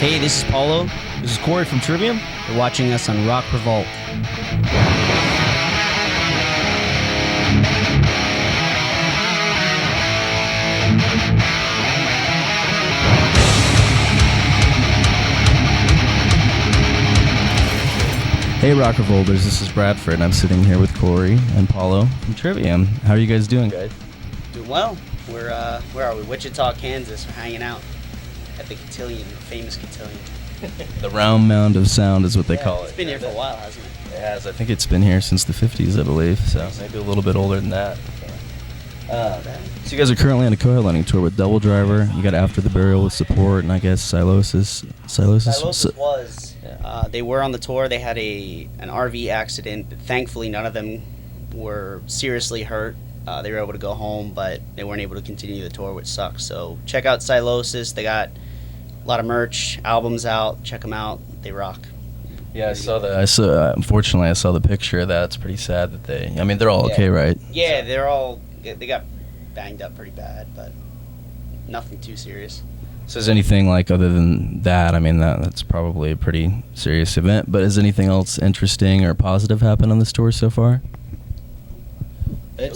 Hey, this is Paulo. This is Corey from Trivium. You're watching us on Rock Revolt. Hey Rock Revolters, this is Bradford, and I'm sitting here with Corey and Paulo from Trivium. How are you guys doing, guys? Doing well. We're, where are we? Wichita, Kansas. We're hanging out at the Cotillion, the famous Cotillion. The round mound of sound is what they call It's it. been here for a while, hasn't it? It has. I think it's been here since the 50s, I believe, so maybe a little bit older than that. So you guys are currently on a co-headlining tour with Double Driver. You got After the Burial with Support, and I guess Silosis. Silosis was. They were on the tour. They had an RV accident. But thankfully, none of them were seriously hurt. They were able to go home, but they weren't able to continue the tour, which sucks. So check out Silosis. They got a lot of merch, albums out. Check them out. They rock. Yeah, I saw that. Unfortunately, I saw the picture of that. It's pretty sad that they're all okay, right? Yeah, they got banged up pretty bad, but nothing too serious. So is anything like other than that? I mean, that's probably a pretty serious event. But has anything else interesting or positive happened on this tour so far? The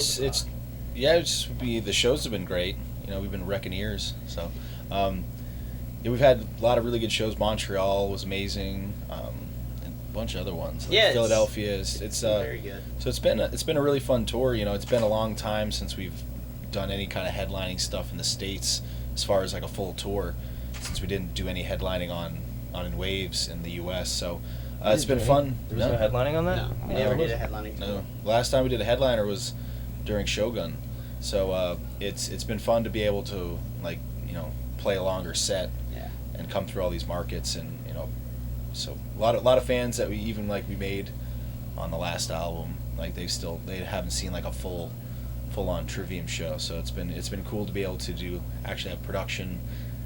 shows have been great. You know, we've been wrecking ears. So, we've had a lot of really good shows. Montreal was amazing, and a bunch of other ones. Like Philadelphia it's very good. So it's been a really fun tour. You know, it's been a long time since we've done any kind of headlining stuff in the States, as far as like a full tour, since we didn't do any headlining on In Waves in the U.S. So it's been fun. There was no headlining on that? No, we never did a headlining tour. No, last time we did a headliner was during Shogun. So it's been fun to be able to play a longer set and come through all these markets, and so a lot of fans that we made on the last album, like they haven't seen like a full on Trivium show. So it's been cool to be able to actually have production,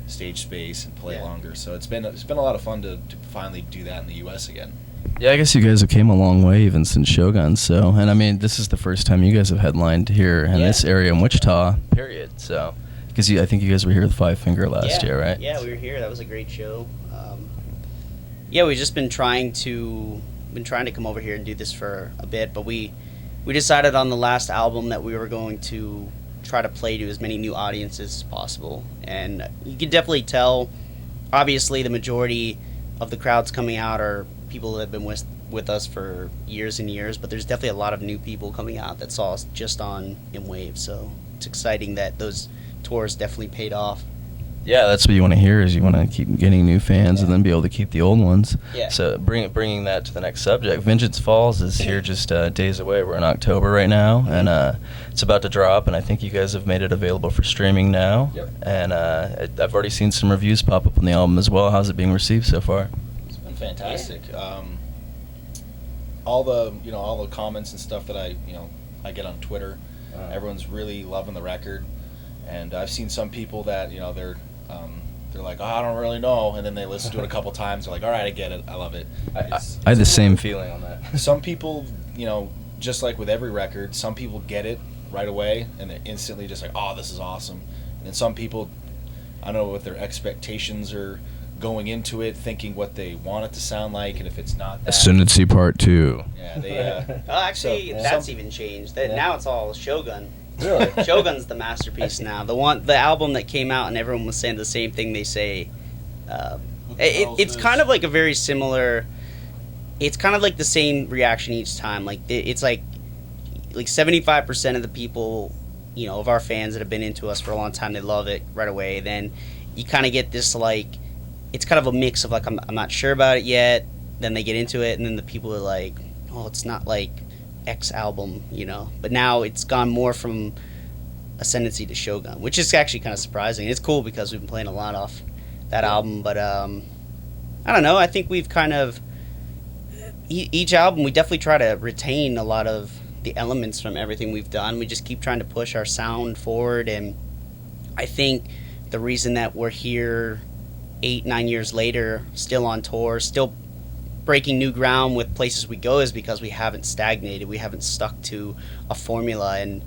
stage space, and play longer. So it's been a lot of fun to finally do that in the U.S. again. Yeah, I guess you guys have came a long way even since Shogun. So, and I mean, this is the first time you guys have headlined here in this area in Wichita. Period. So, because I think you guys were here with Five Finger last year, right? Yeah, we were here. That was a great show. We've just been trying to come over here and do this for a bit, but we decided on the last album that we were going to try to play to as many new audiences as possible. And you can definitely tell, obviously, the majority of the crowds coming out are people that have been with us for years and years, but there's definitely a lot of new people coming out that saw us just on In Waves. So it's exciting that those tours definitely paid off. Yeah, that's what you want to hear, is you want to keep getting new fans and then be able to keep the old ones. Yeah. So bringing that to the next subject, Vengeance Falls is here just days away. We're in October right now, and it's about to drop, and I think you guys have made it available for streaming now. Yep. And I've already seen some reviews pop up on the album as well. How's it being received so far? It's been fantastic. All the comments and stuff that I get on Twitter, everyone's really loving the record, and I've seen some people that they're like, I don't really know, and then they listen to it a couple times. They're like, all right, I get it, I love it. I had the same feeling on that. Some people, just like with every record, some people get it right away and they're instantly just like, oh, this is awesome. And then some people, I don't know what their expectations are going into it, thinking what they want it to sound like, and if it's not that. Ascendancy Part 2. Yeah, they. That's even changed. Now it's all Shogun. Really? Shogun's the masterpiece now. The album that came out and everyone was saying the same thing they say. It's kind of like a very similar. It's kind of like the same reaction each time. Like it's like 75% of the people, of our fans that have been into us for a long time, they love it right away. Then you kind of get this it's kind of a mix of I'm not sure about it yet. Then they get into it, and then the people are like, oh, it's not like X album, but now it's gone more from Ascendancy to Shogun, which is actually kind of surprising. It's cool because we've been playing a lot off that album, but I don't know, I think we've kind of each album we definitely try to retain a lot of the elements from everything we've done. We just keep trying to push our sound forward, and I think the reason that we're here 8-9 years later, still on tour, still breaking new ground with places we go, is because we haven't stagnated. We haven't stuck to a formula, and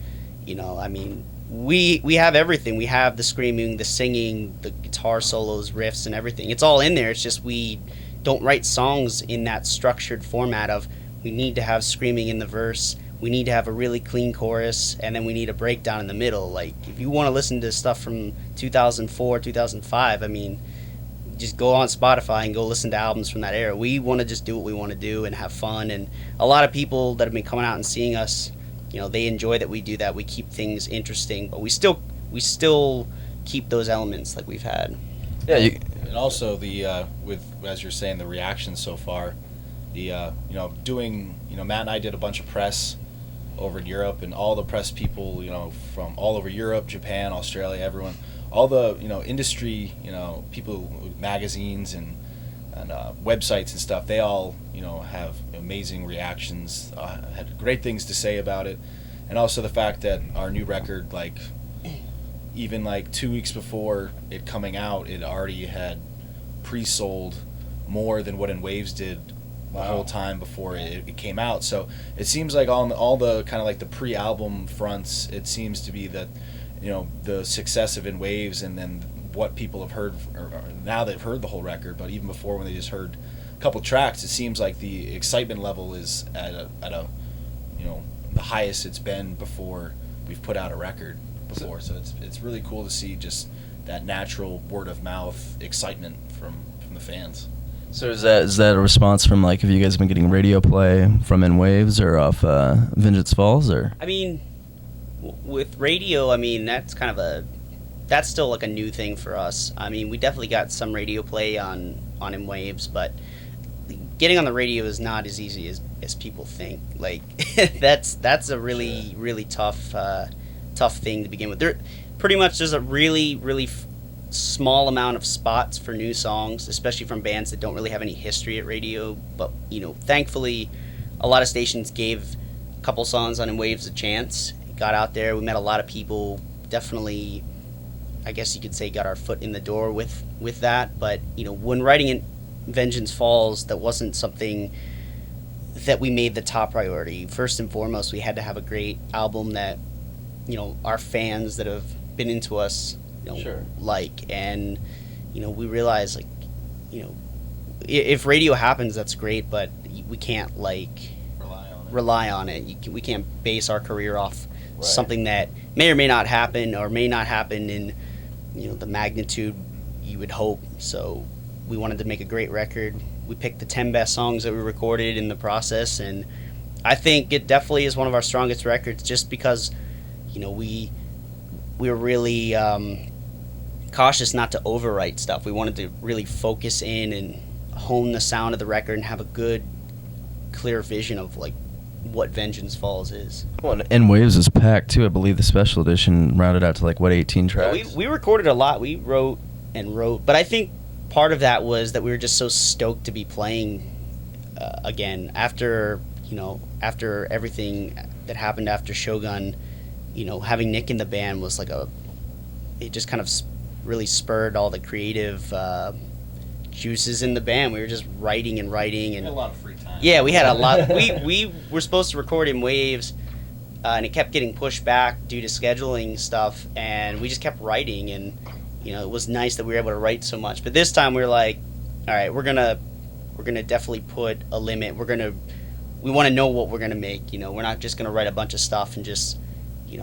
we have everything. We have the screaming, the singing, the guitar solos, riffs, and everything. It's all in there. It's just we don't write songs in that structured format of we need to have screaming in the verse, we need to have a really clean chorus, and then we need a breakdown in the middle. Like, if you want to listen to stuff from 2004, 2005, I mean, just go on Spotify and go listen to albums from that era. We want to just do what we want to do and have fun. And a lot of people that have been coming out and seeing us, you know, they enjoy that we do that. We keep things interesting, but we still keep those elements like we've had. Yeah, and also the with, as you're saying, the reactions so far, the doing, Matt and I did a bunch of press over in Europe, and all the press people, from all over Europe, Japan, Australia, everyone, all the industry, people, magazines and websites and stuff, they all have amazing reactions, had great things to say about it. And also the fact that our new record, like, even like 2 weeks before it coming out, it already had pre-sold more than what In Waves did the whole time before it came out. So it seems like on all the kind of like the pre-album fronts, it seems to be that the success of In Waves, and then what people have heard, or now they've heard the whole record, but even before, when they just heard a couple tracks, it seems like the excitement level is at a the highest it's been before we've put out a record before. So it's really cool to see just that natural word of mouth excitement from the fans. So is that a response from, like, have you guys been getting radio play from In Waves or off Vengeance Falls, or? I mean, with radio, I mean, that's still like a new thing for us. I mean, we definitely got some radio play on In Waves, but getting on the radio is not as easy as people think. Like, that's a really, really tough thing to begin with. There's a really, really small amount of spots for new songs, especially from bands that don't really have any history at radio. But, thankfully, a lot of stations gave a couple songs on In Waves a chance. Got out there, we met a lot of people, definitely, I guess you could say, got our foot in the door with that. But, when writing in Vengeance Falls, that wasn't something that we made the top priority. First and foremost, we had to have a great album that, our fans that have been into us, Sure. like. And, we realized, like, if radio happens, that's great, but we can't, like, rely on it. We can't base our career off something that may or may not happen, or may not happen in the magnitude you would hope. So we wanted to make a great record. We picked the 10 best songs that we recorded in the process, and I think it definitely is one of our strongest records, just because we were really cautious not to overwrite stuff. We wanted to really focus in and hone the sound of the record and have a good, clear vision of, like, what Vengeance Falls is. Well, and In Waves is packed too. I believe the special edition rounded out to, like, 18 tracks? We recorded a lot. We wrote, but I think part of that was that we were just so stoked to be playing again after everything that happened after Shogun. Having Nick in the band was like it just kind of really spurred all the creative juices in the band. We were just writing and a lot of free time. Yeah, we had a lot. We were supposed to record In Waves, and it kept getting pushed back due to scheduling stuff, and we just kept writing, and it was nice that we were able to write so much. But this time we were like, all right, we're gonna definitely put a limit. We want to know what we're gonna make. We're not just gonna write a bunch of stuff and just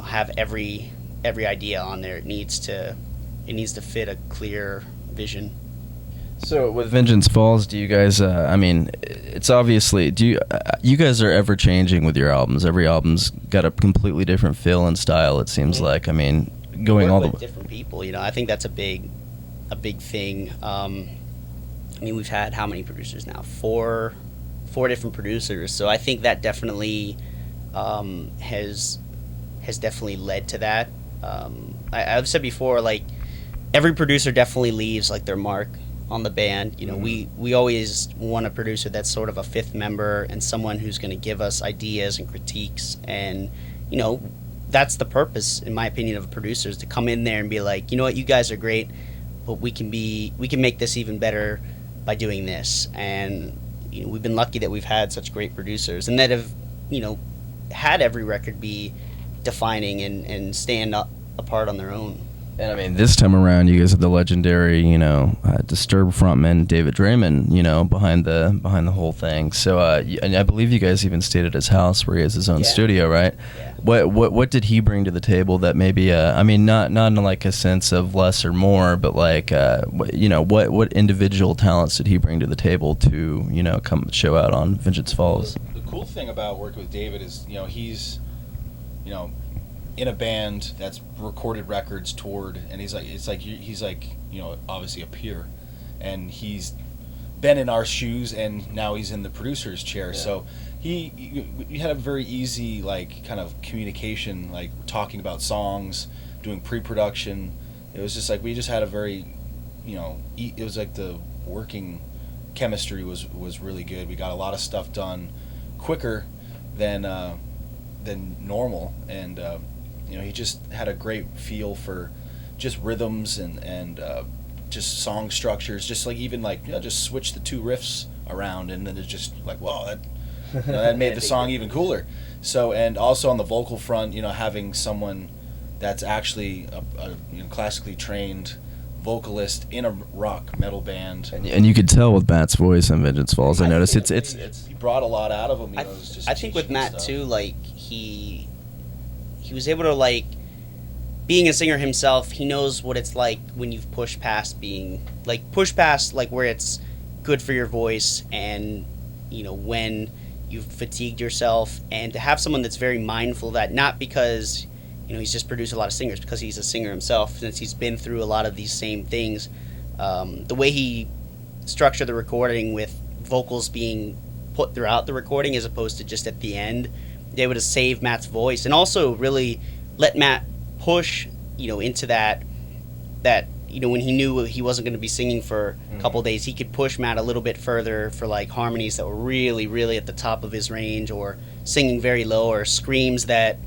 have every idea on there. It needs to fit a clear vision. So with Vengeance Falls, do you guys? It's obviously. Do you guys are ever changing with your albums? Every album's got a completely different feel and style. It seems like. I mean, going all the way. Different people. I think that's a big thing. We've had how many producers now? Four different producers. So I think that definitely has definitely led to that. I've said before, like, every producer definitely leaves, like, their mark on the band. We always want a producer that's sort of a fifth member and someone who's going to give us ideas and critiques, and that's the purpose, in my opinion, of a producer, is to come in there and be like, you know what, you guys are great, but we can make this even better by doing this. And we've been lucky that we've had such great producers, and that have had every record be defining and stand apart on their own. And I mean, this time around, you guys have the legendary, Disturbed frontman David Draymond, behind the whole thing. So, and I believe you guys even stayed at his house where he has his own studio, right? Yeah. What did he bring to the table that maybe, not in like a sense of less or more, but like, what individual talents did he bring to the table to, come show out on Vengeance Falls? The cool thing about working with David is, he's, in a band that's recorded records, toured, and he's like obviously a peer, and he's been in our shoes, and now he's in the producer's chair. Yeah. So we had a very easy like kind of communication, like talking about songs, doing pre-production. It was just like we just had a very, it was like the working chemistry was really good. We got a lot of stuff done quicker than normal, and he just had a great feel for just rhythms and just song structures, just like even like just switch the two riffs around, and then it's just like, wow, that made the song even cooler. So, and also on the vocal front, having someone that's actually a classically trained vocalist in a rock metal band, and you could tell with Matt's voice on Vengeance Falls. I noticed it's he brought a lot out of him. I think with Matt too, like he was able to, like, being a singer himself, he knows what it's like when you've pushed past like where it's good for your voice, and when you've fatigued yourself, and to have someone that's very mindful of that, not because he's just produced a lot of singers, because he's a singer himself, since he's been through a lot of these same things. The way he structured the recording with vocals being put throughout the recording as opposed to just at the end, they able to save Matt's voice, and also really let Matt push, into that when he knew he wasn't going to be singing for a couple days, he could push Matt a little bit further for like harmonies that were really, really at the top of his range, or singing very low, or screams that,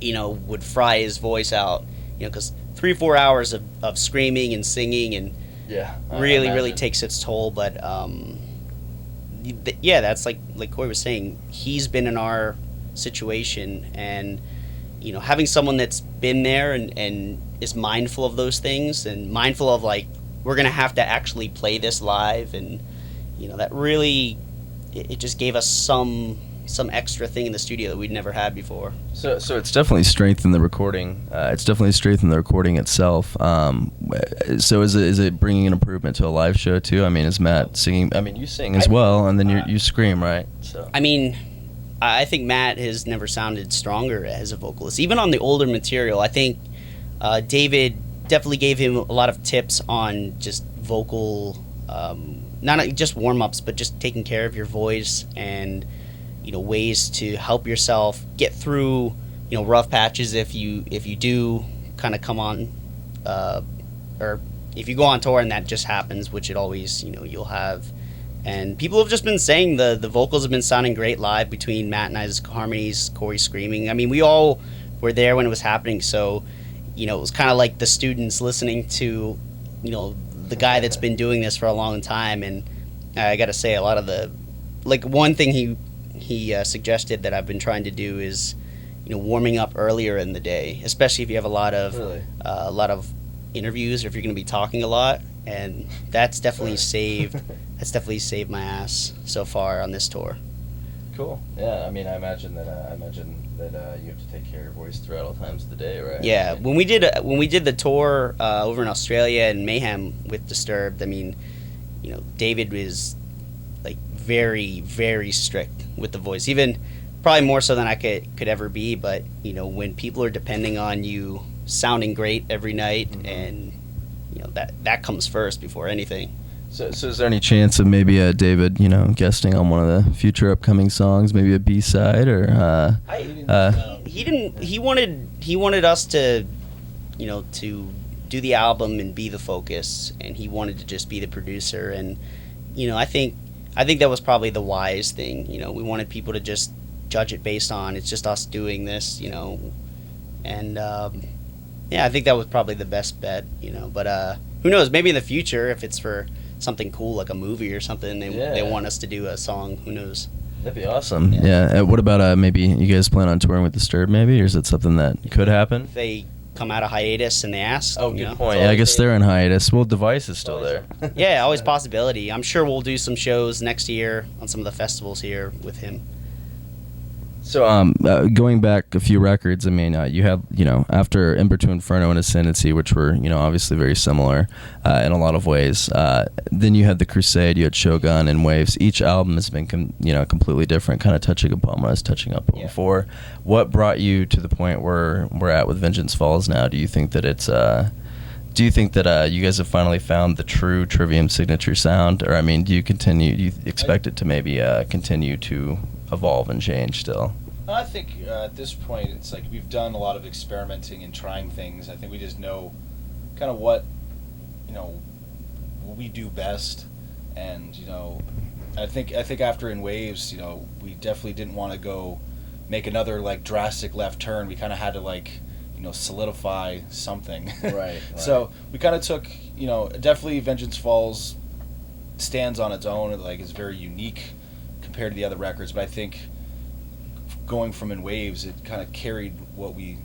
would fry his voice out, because 3-4 hours of screaming and singing and really takes its toll. But that's like Corey was saying, he's been in our situation, and having someone that's been there and is mindful of those things, and mindful of like, we're gonna have to actually play this live, and that really it just gave us some extra thing in the studio that we'd never had before. So it's definitely strengthened the recording. It's definitely strengthened the recording itself. So is it bringing an improvement to a live show too? I mean, is Matt singing? I mean, you sing as well, and then you scream, right? So I mean, I think Matt has never sounded stronger as a vocalist. Even on the older material, I think David definitely gave him a lot of tips on just vocal, not just warm-ups, but just taking care of your voice, and ways to help yourself get through rough patches if you do kind of come on, or if you go on tour and that just happens, which it always you'll have. And people have just been saying the vocals have been sounding great live between Matt and I's harmonies, Corey screaming. I mean, we all were there when it was happening, so it was kind of like the students listening to the guy that's been doing this for a long time. And I gotta say, a lot of the, like, one thing he suggested that I've been trying to do is warming up earlier in the day, especially if you have a lot of interviews, or if you're going to be talking a lot. And that's definitely saved my ass so far on this tour. Cool. Yeah, I mean, I imagine that you have to take care of your voice throughout all times of the day, right? Yeah, when we did the tour over in Australia and Mayhem with Disturbed, I mean, David was like very, very strict with the voice, even probably more so than I could ever be. But when people are depending on you sounding great every night, and that comes first before anything. So is there any chance of maybe David, guesting on one of the future upcoming songs, maybe a B-side, or? He didn't. He wanted us to, to do the album and be the focus, and he wanted to just be the producer. And I think that was probably the wise thing. We wanted people to just judge it based on it's just us doing this, and I think that was probably the best bet, But who knows? Maybe in the future, if it's for something cool like a movie or something, they want us to do a song. Who knows? That'd be awesome. Yeah. What about maybe you guys plan on touring with Disturbed, maybe, or is it something that could happen? They come out of hiatus and they ask. Oh, you good know? point. Yeah, I guess they're in hiatus. Well, Device is still there. Yeah, always a possibility. I'm sure we'll do some shows next year on some of the festivals here with him. So, going back a few records, I mean, you have, after Imperto Inferno and Ascendancy, which were, obviously very similar in a lot of ways. Then you had The Crusade, you had Shogun and Waves. Each album has been, completely different, kind of touching upon what I was touching up before. What brought you to the point where we're at with Vengeance Falls now? Do you think that it's... Do you think that you guys have finally found the true Trivium signature sound? Or, I mean, do you expect it to maybe continue to evolve and change still? I think at this point it's like we've done a lot of experimenting and trying things. I think we just know kind of what we do best, and I think after In Waves, we definitely didn't want to go make another like drastic left turn. We kind of had to solidify something. Right. So we kind of took definitely Vengeance Falls stands on its own. Like it's very unique compared to the other records, but I think going from In Waves, it kind of carried what we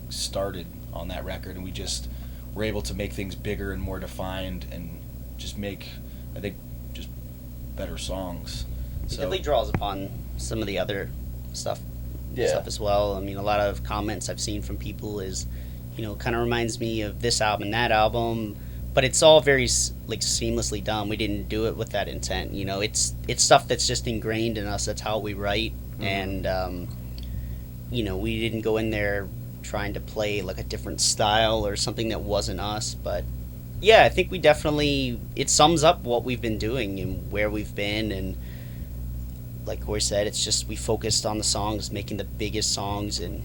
started on that record, and we just were able to make things bigger and more defined and just make, I think, just better songs. It really draws upon some of the other stuff as well. I mean, a lot of comments I've seen from people is, kind of reminds me of this album and that album, but it's all very seamlessly done. We didn't do it with that intent. It's stuff that's just ingrained in us. That's how we write. And we didn't go in there trying to play like a different style or something that wasn't us. But yeah, I think we definitely, it sums up what we've been doing and where we've been. And like Corey said, it's just we focused on the songs, making the biggest songs. And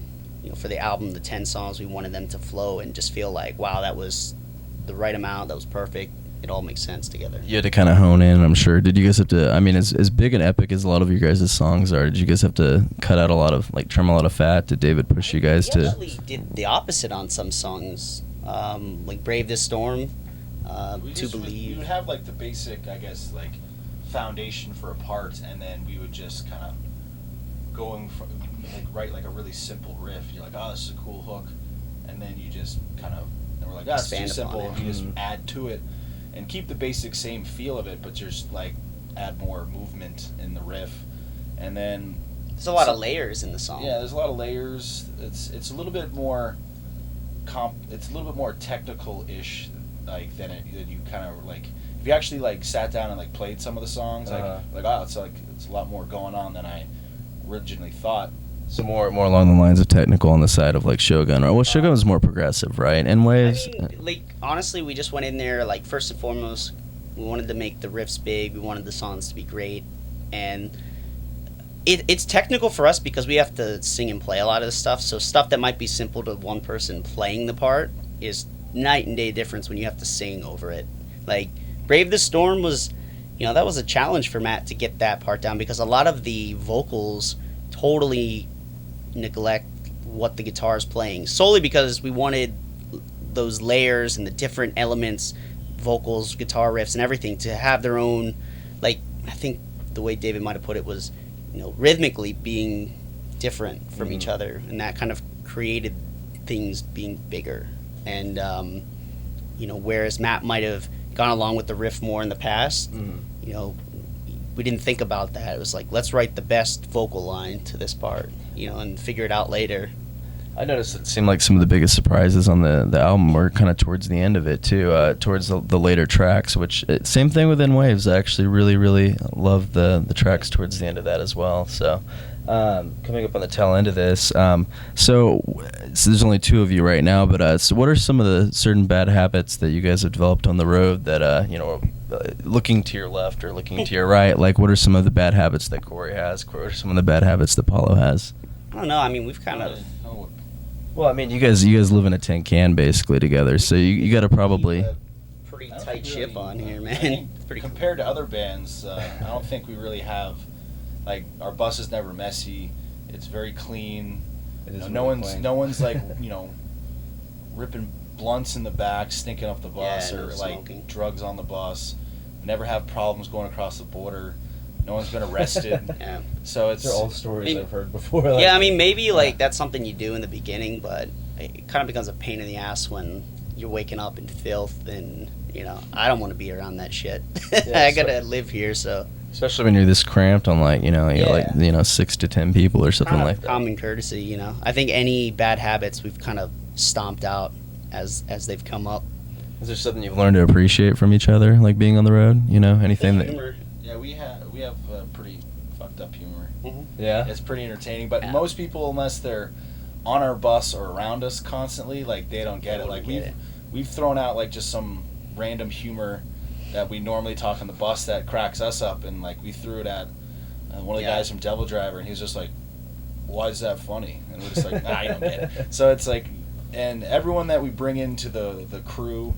for the album, the 10 songs, we wanted them to flow and just feel like, wow, that was the right amount, that was perfect. It all makes sense together. You had to kind of hone in, I'm sure. Did you guys have to, I mean, as big and epic as a lot of your guys' songs are, did you guys have to cut out a lot of, trim a lot of fat? Did David push you guys to? We actually did the opposite on some songs, like Brave This Storm, To Believe. We would have, the basic, I guess, foundation for a part, and then we would just kind of going from, write, a really simple riff. You're like, oh, this is a cool hook. And then you just kind of, and we're like, it's too simple, and you just add to it. And keep the basic same feel of it, but just add more movement in the riff, and then there's a lot of layers in the song. Yeah, there's a lot of layers. It's a little bit more it's a little bit more technical-ish, than you kind of if you actually sat down and played some of the songs, it's a lot more going on than I originally thought. So more along the lines of technical on the side of Shogun, or Shogun was more progressive, right? In Waves, honestly, we just went in there first and foremost, we wanted to make the riffs big. We wanted the songs to be great, and it's technical for us because we have to sing and play a lot of the stuff. So stuff that might be simple to one person playing the part is night and day difference when you have to sing over it. Brave the Storm was, that was a challenge for Matt to get that part down because a lot of the vocals totally neglect what the guitar is playing solely because we wanted those layers and the different elements, vocals, guitar riffs, and everything to have their own. I think the way David might have put it was, rhythmically being different from each other, and that kind of created things being bigger. And whereas Matt might have gone along with the riff more in the past, we didn't think about that. It was let's write the best vocal line to this part, and figure it out later. I noticed it seemed like some of the biggest surprises on the album were kind of towards the end of it too, towards the later tracks, which same thing with In Waves. I actually really, really loved the tracks towards the end of that as well. So coming up on the tail end of this, so there's only two of you right now, but so what are some of the certain bad habits that you guys have developed on the road that, looking to your left or looking to your right, what are some of the bad habits that Corey has? What are some of the bad habits that Paulo has? I don't know. I mean, we've kind of... Well, I mean, you guys live in a tin can basically together, so you got to probably pretty tight ship on here, man. Pretty compared to other bands, I don't think we really have our bus is never messy. It's very clean. No one's ripping blunts in the back, stinking up the bus, or smoking. Drugs on the bus. We never have problems going across the border. No one's been arrested. Yeah. So it's... They're all stories I've heard before. Yeah, I mean, maybe, that's something you do in the beginning, but it kind of becomes a pain in the ass when you're waking up in filth, and I don't want to be around that shit. I gotta live here, so. Especially when you're this cramped on like 6 to 10 people or something like that. Common courtesy, I think any bad habits we've kind of stomped out as they've come up. Is there something you've learned to appreciate from each other, like being on the road? Anything that. Humor. Yeah, we have pretty fucked up humor. Mm-hmm. Yeah. It's pretty entertaining, but most people, unless they're on our bus or around us constantly, like they don't get it. Like we've thrown out like just some random humor that we normally talk on the bus that cracks us up, and like we threw it at one of the guys from Devil Driver, and he was just like, "Why is that funny?" And we're just like, "Nah, you don't get it." So it's like, and everyone that we bring into the crew,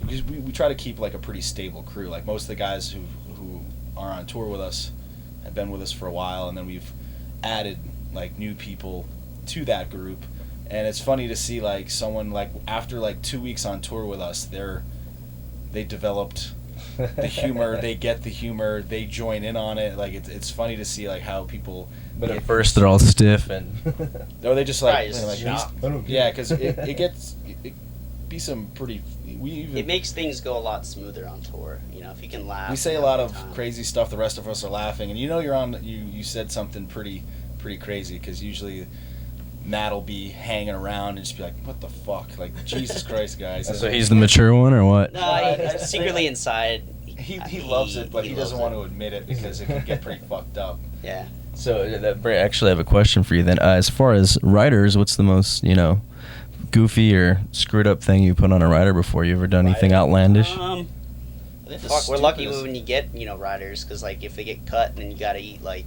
because we try to keep like a pretty stable crew. Like most of the guys who are on tour with us have been with us for a while, and then we've added like new people to that group. And it's funny to see like someone like after like 2 weeks on tour with us, they developed the humor, they get the humor, they join in on it. Like it's funny to see like how people. But at first they're all stiff and. No, they just like right, yeah, because it be some pretty. It makes things go a lot smoother on tour. If you can laugh. We say a lot of crazy stuff. The rest of us are laughing, and you're on. You said something pretty crazy, because usually Matt'll be hanging around and just be like, "What the fuck?" Like, Jesus Christ, guys. So he's the mature one, or what? No, secretly inside. He loves it, but he doesn't want to admit it because it can get pretty fucked up. Yeah. So actually, I have a question for you then. As far as riders, what's the most goofy or screwed up thing you put on a rider before? You ever done anything outlandish? We're lucky when you get riders, because like if they get cut, then you gotta eat like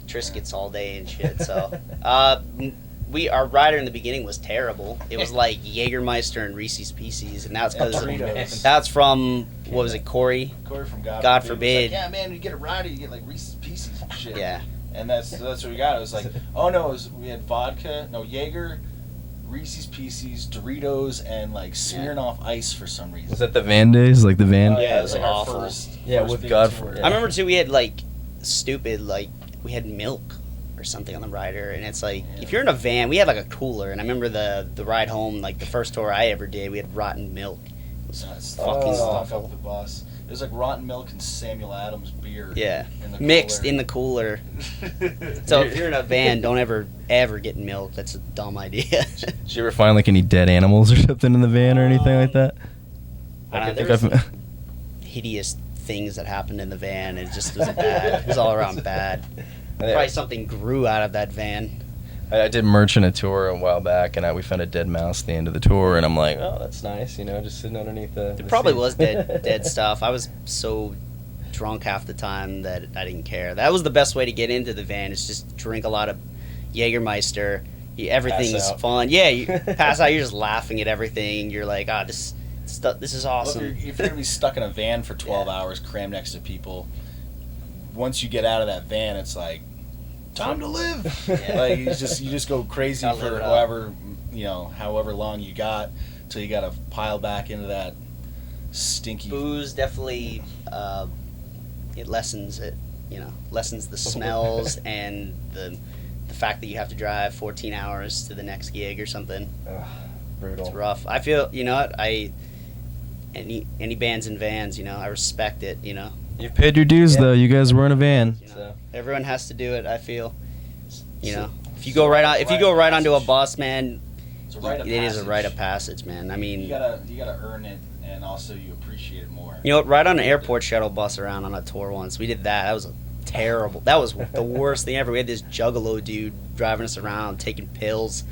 Triscuits all day and shit. So our rider in the beginning was terrible. It was like Jägermeister and Reese's Pieces, and that's because that's from what was it, Corey? Corey from God Forbid. Like, yeah, man, you get a rider, you get like Reese's Pieces and shit. Yeah. And that's what we got. It was like, oh no, we had Jaeger, Reese's Pieces, Doritos, and like Smirnoff Ice for some reason. Was that the van days? Like the van? Yeah, it was like awful. our first with big God tour. Forbid. I remember too. We had like stupid we had milk or something on the rider, and it's like if you're in a van, we had like a cooler, and I remember the ride home, like the first tour I ever did, we had rotten milk. It was fucking stuff awful. up the bus. It was like rotten milk and Samuel Adams beer. Yeah, in the mixed cooler. in the cooler. So if you're in a van, don't ever get milk. That's a dumb idea. Did you ever find like any dead animals or something in the van or anything like that? I don't know, there was hideous things that happened in the van. It just was bad. It was all around bad. Probably something grew out of that van. I did merchant a tour a while back, and we found a dead mouse at the end of the tour, and I'm like, oh, that's nice, just sitting underneath the. It probably was dead stuff. I was so drunk half the time that I didn't care. That was the best way to get into the van, is just drink a lot of Jägermeister. Everything's fun. Yeah, you pass out. You're just laughing at everything. You're like, this is awesome. Well, if you're gonna be stuck in a van for 12 hours, crammed next to people, once you get out of that van, it's like time to live. Like you just go crazy for however long you got, till you got to pile back into that stinky booze. Definitely, it lessens it. Lessens the smells and the fact that you have to drive 14 hours to the next gig or something. Brutal. It's rough. I feel, any bands and vans, I respect it. You've paid your dues though. You guys were in a van. So. Everyone has to do it. I feel. If you go right onto a bus, man, it is a rite of passage, man. I mean, you gotta earn it, and also you appreciate it more. Ride on an airport shuttle bus around on a tour once. We did that. That was terrible. That was the worst thing ever. We had this juggalo dude driving us around, taking pills.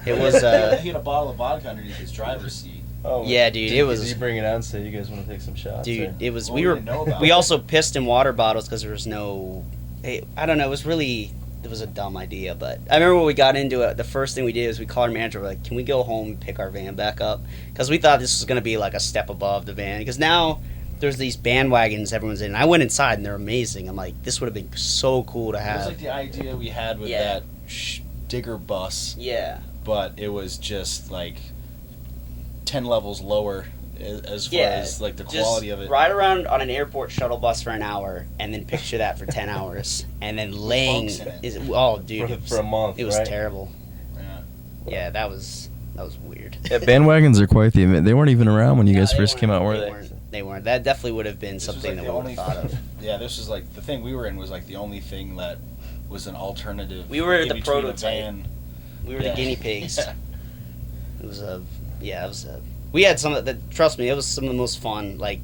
It was. He had a bottle of vodka underneath his driver's seat. Oh, yeah, dude, it was. Did you bring it out and say you guys want to take some shots? Dude, or? It was. Well, we also pissed in water bottles because there was no. I don't know. It was a dumb idea, but I remember when we got into it, the first thing we did was we called our manager. We're like, "Can we go home and pick our van back up?" Because we thought this was going to be like a step above the van. Because now there's these bandwagons everyone's in. I went inside and they're amazing. I'm like, this would have been so cool to have. It was like the idea we had with that digger bus. Yeah. But it was just like 10 levels lower as far as like the quality of it. Ride around on an airport shuttle bus for an hour and then picture that for 10 hours and then laying for a month. It was terrible. Yeah. Yeah, that was was weird. Yeah, bandwagons are quite the event. They weren't even around when you No, guys they first came weren't. out, were They they? weren't. They weren't. That definitely would have been This was, something like, that the we would have thought only of. Yeah, this was like the thing we were in was like the only thing that was an alternative. We were in the between a prototype. van. We were the Yeah. guinea pigs. Yeah. It was a, yeah, it was a, we had some of that, trust me, it was some of the most fun, like,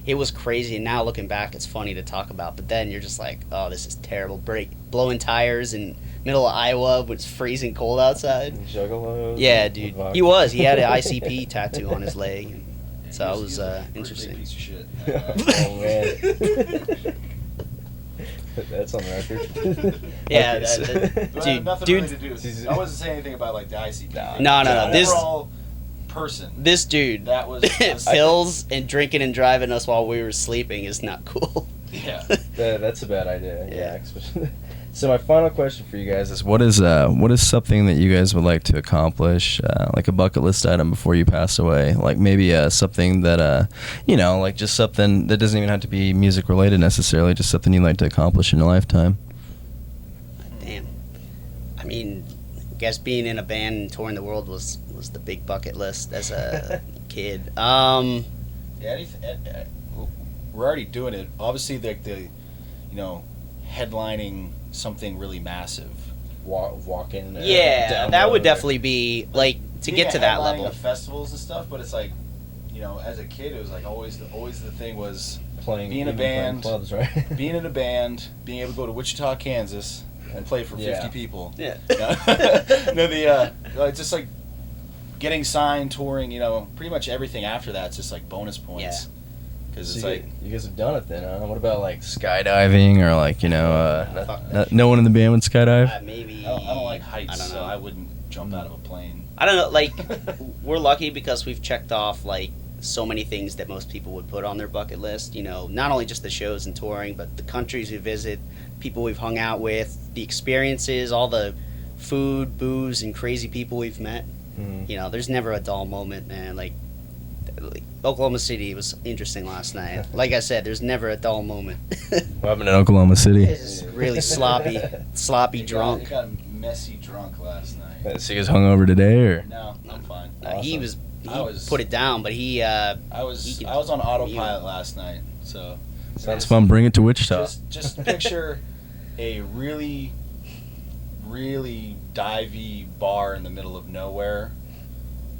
it was crazy, and now looking back, it's funny to talk about, but then you're just like, oh, this is terrible, blowing tires in middle of Iowa when it's freezing cold outside. Juggalos. Yeah, dude, he had an ICP tattoo on his leg, and so He it was he a pretty interesting. big piece of shit. Oh, man. That's on record. Yeah, Okay, so- But Dude, nothing dude- really to do with I wasn't saying anything about like the ICP. thing. No, The this- overall person. This dude, That was pills and drinking and driving us while we were sleeping is not cool. Yeah. That's a bad idea. Yeah. Yeah. Especially. So my final question for you guys is, What is something that you guys would like to accomplish, like a bucket list item before you pass away? Like maybe something that, like just something that doesn't even have to be music related necessarily, just something you'd like to accomplish in your lifetime. Damn. I mean, I guess being in a band and touring the world was the big bucket list as a kid. Yeah, we're already doing it. Obviously, the headlining something really massive. walking. Yeah, down that the- would definitely be like to get to that Headlining level. of festivals and stuff, but it's like, as a kid, it was like always the thing was playing being a even playing band, clubs, right? being in a band, being able to go to Wichita, Kansas, and play for 50 Yeah. people. Yeah. It's just like getting signed, touring. Pretty much everything after that's just like bonus points. Because it's So like you guys have done it then, huh? What about like Skydiving or like Fuck that no one in the band would skydive. Maybe. I don't like heights, I don't so know. I wouldn't jump out of a plane. I don't know. Like, we're lucky because we've checked off like so many things that most people would put on their bucket list. Not only just the shows and touring, but the countries we visit, people we've hung out with, the experiences, all the food, booze, and crazy people we've met. Mhm. There's never a dull moment, man. Like Oklahoma City was interesting last night. Like I said, there's never a dull moment. What happened in Oklahoma City? It's just really sloppy drunk. It got messy drunk last night. So you guys hung over today, or? No, I'm fine. He Awesome. put it down, but he I was He can- on autopilot last night, so Sounds fun. Bring it to Wichita. just picture a really, really divey bar in the middle of nowhere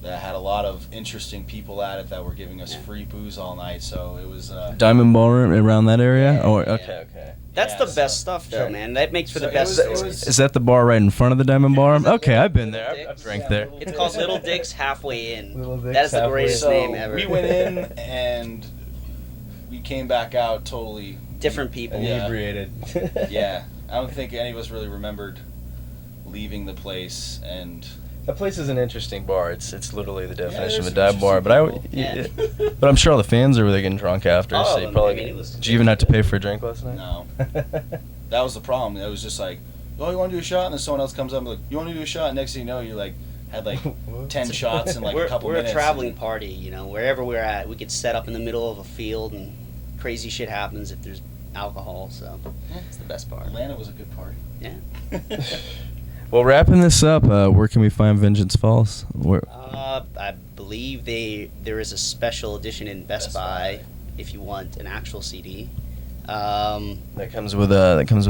that had a lot of interesting people at it that were giving us free booze all night. So it was Diamond Ballroom around that area? Yeah, Oh, yeah. okay. That's Yeah, the so- best stuff, though, Sure. man. That makes for So the it best was- it stories. was- Is that the bar right in front of the Diamond Ballroom? Little Okay, I've been there. Dick's. I've drank there. It's called Little Dick's Halfway In. Little Dick's That is the Halfway greatest so name ever. we went in and we came back out totally Different people. Yeah. Inebriated. Yeah, I don't think any of us really remembered leaving the place, and That place is an interesting bar. It's literally the definition there's of a some dive bar. But interesting Yeah. But I'm sure all the fans are really getting drunk after. All so of you them. probably. I mean, it was- Did you even have to pay for a drink last night? no, that was the problem. It was just like, oh, you want to do a shot, and then someone else comes up and like, you want to do a shot. And next thing you know, you like had like 10 shots in like we're a couple we're minutes. a traveling and- party, wherever we're at, we could set up in the middle of a field and crazy shit happens if there's alcohol. So it's the best part. Atlanta was a good party. Yeah. Well, wrapping this up, where can we find Vengeance Falls? Where? I believe there is a special edition in Best Buy if you want an actual CD. That comes with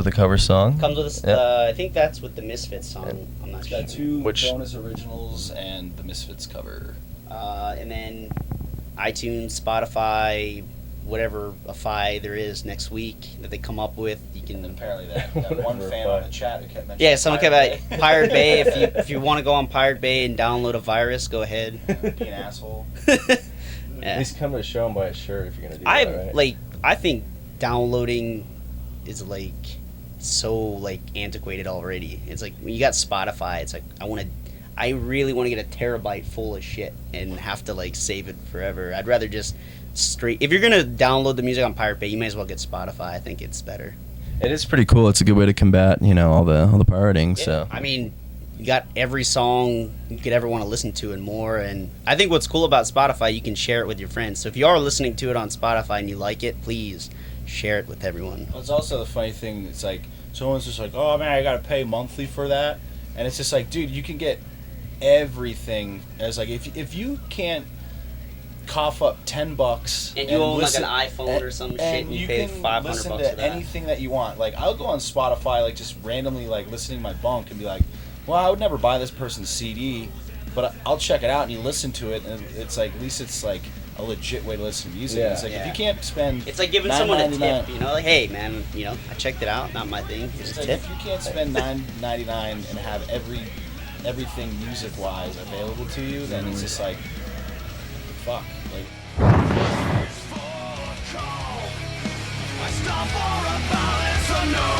a cover song. Comes with Yep. I think that's with the Misfits song. I'm not It's sure. got 2 Which- bonus originals and the Misfits cover. And then iTunes, Spotify, whatever a fi there is next week that they come up with, you And then can. apparently that one Whatever, fan but- on the chat who kept mentioning Yeah, someone kept Pirate at Pirate Bay. If you want to go on Pirate Bay and download a virus, go ahead. Be an asshole. At Yeah. least come to a show and buy a shirt if you're gonna do that, right? I think downloading is like so like antiquated already. It's like when you got Spotify, it's like I really want to get a terabyte full of shit and have to like save it forever. I'd rather just if you're gonna download the music on Pirate Bay, you may as well get Spotify. I think it's better. It is pretty cool. It's a good way to combat, all the pirating. So I mean, you got every song you could ever want to listen to and more. And I think what's cool about Spotify, you can share it with your friends. So if you are listening to it on Spotify and you like it, please share it with everyone. Well, it's also the funny thing. It's like someone's just like, "Oh man, I gotta pay monthly for that," and it's just like, dude, you can get everything. It's like if you can't cough up $10 and you own listen, like an iPhone or some shit, and you pay can $500 listen for to that. anything that you want. Like I'll go on Spotify, like just randomly like listening to my bunk and be like, well, I would never buy this person's CD, but I'll check it out, and you listen to it, and it's like at least it's like a legit way to listen to music. Yeah. It's like if you can't spend, It's like giving someone a $9.99 tip, you know, like, hey man, you know, I checked it out, not my thing. Here's It's a like tip. if you can't spend $9.99 and have everything music wise available to you, then it's just like fuck. Like I stop for a balance or no.